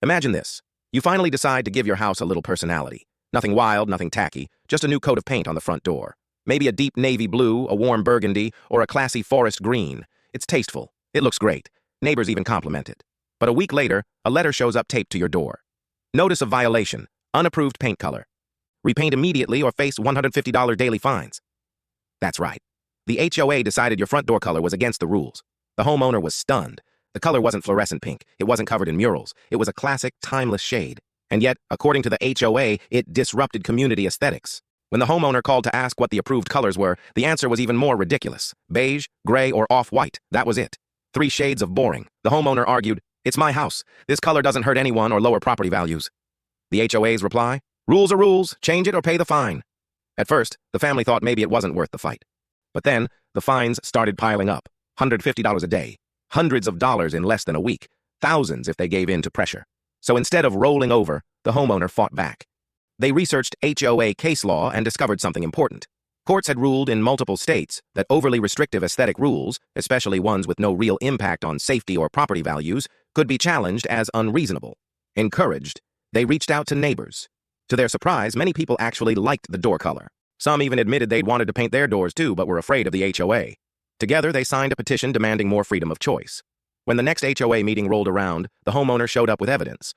Imagine this. You finally decide to give your house a little personality. Nothing wild, nothing tacky, just a new coat of paint on the front door. Maybe a deep navy blue, a warm burgundy, or a classy forest green. It's tasteful. It looks great. Neighbors even compliment it. But a week later, a letter shows up taped to your door. Notice of violation. Unapproved paint color. Repaint immediately or face $150 daily fines. That's right. The HOA decided your front door color was against the rules. The homeowner was stunned. The color wasn't fluorescent pink. It wasn't covered in murals. It was a classic, timeless shade. And yet, according to the HOA, it disrupted community aesthetics. When the homeowner called to ask what the approved colors were, the answer was even more ridiculous. Beige, gray, or off-white. That was it. 3 shades of boring. The homeowner argued, "It's my house. This color doesn't hurt anyone or lower property values." The HOA's reply? Rules are rules. Change it or pay the fine. At first, the family thought maybe it wasn't worth the fight. But then, the fines started piling up. $150 a day. Hundreds of dollars in less than a week. Thousands if they gave in to pressure. So instead of rolling over, the homeowner fought back. They researched HOA case law and discovered something important. Courts had ruled in multiple states that overly restrictive aesthetic rules, especially ones with no real impact on safety or property values, could be challenged as unreasonable. Encouraged, they reached out to neighbors. To their surprise, many people actually liked the door color. Some even admitted they'd wanted to paint their doors too, but were afraid of the HOA. Together, they signed a petition demanding more freedom of choice. When the next HOA meeting rolled around, the homeowner showed up with evidence.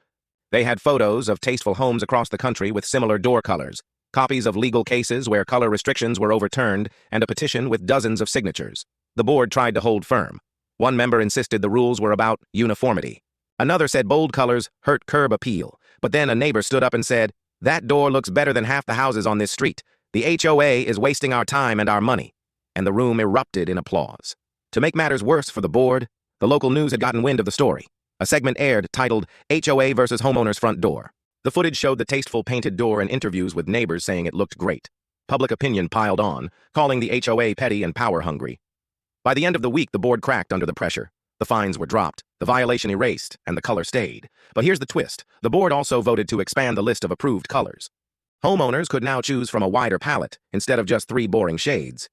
They had photos of tasteful homes across the country with similar door colors, copies of legal cases where color restrictions were overturned, and a petition with dozens of signatures. The board tried to hold firm. One member insisted the rules were about uniformity. Another said bold colors hurt curb appeal. But then a neighbor stood up and said, "That door looks better than half the houses on this street. The HOA is wasting our time and our money." And the room erupted in applause. To make matters worse for the board, the local news had gotten wind of the story. A segment aired titled HOA versus Homeowners Front Door. The footage showed the tasteful painted door and interviews with neighbors saying it looked great. Public opinion piled on, calling the HOA petty and power-hungry. By the end of the week, the board cracked under the pressure. The fines were dropped, the violation erased, and the color stayed. But here's the twist. The board also voted to expand the list of approved colors. Homeowners could now choose from a wider palette, instead of just 3 boring shades.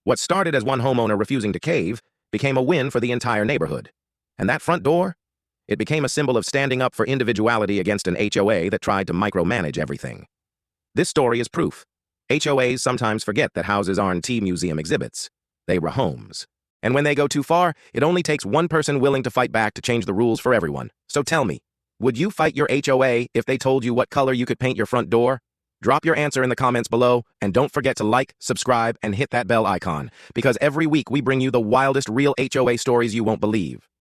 What started as one homeowner refusing to cave became a win for the entire neighborhood. And that front door? It became a symbol of standing up for individuality against an HOA that tried to micromanage everything. This story is proof. HOAs sometimes forget that houses aren't museum exhibits. They were homes. And when they go too far, it only takes one person willing to fight back to change the rules for everyone. So tell me, would you fight your HOA if they told you what color you could paint your front door? Drop your answer in the comments below, and don't forget to like, subscribe, and hit that bell icon, because every week we bring you the wildest real HOA stories you won't believe.